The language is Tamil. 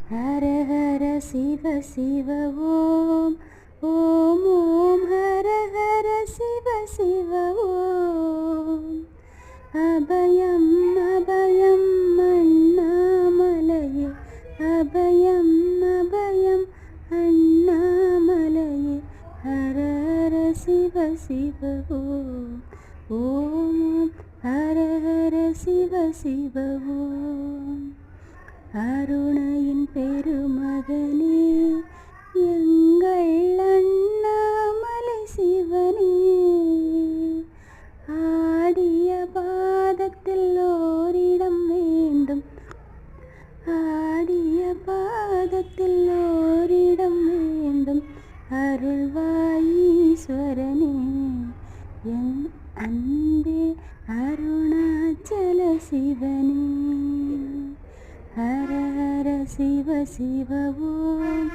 ஹர ஹர சிவ சிவ ஓம் ஓம் ஓம் ஹர ஹர சிவ சிவ ஓம். அபயம் அபயம் அண்ணாமலையே, அபயம் அபயம் அண்ணாமலையே. ஹர ஹர சிவ சிவ ஓம் ஓம் ஓம் ஹர ஹர சிவ சிவ ஓம். அருணையின் பெருமகனே எங்கள் அண்ணாமலை சிவனே, ஆடிய பாதத்தில் ஓரிடம் வேண்டும், ஆடிய பாதத்தில் ஓரிடம் வேண்டும். அருள்வாயீஸ்வரனே என் அன்பே அருணாச்சல சிவனே. ஹர ஹர சிவ சிவ ஓம்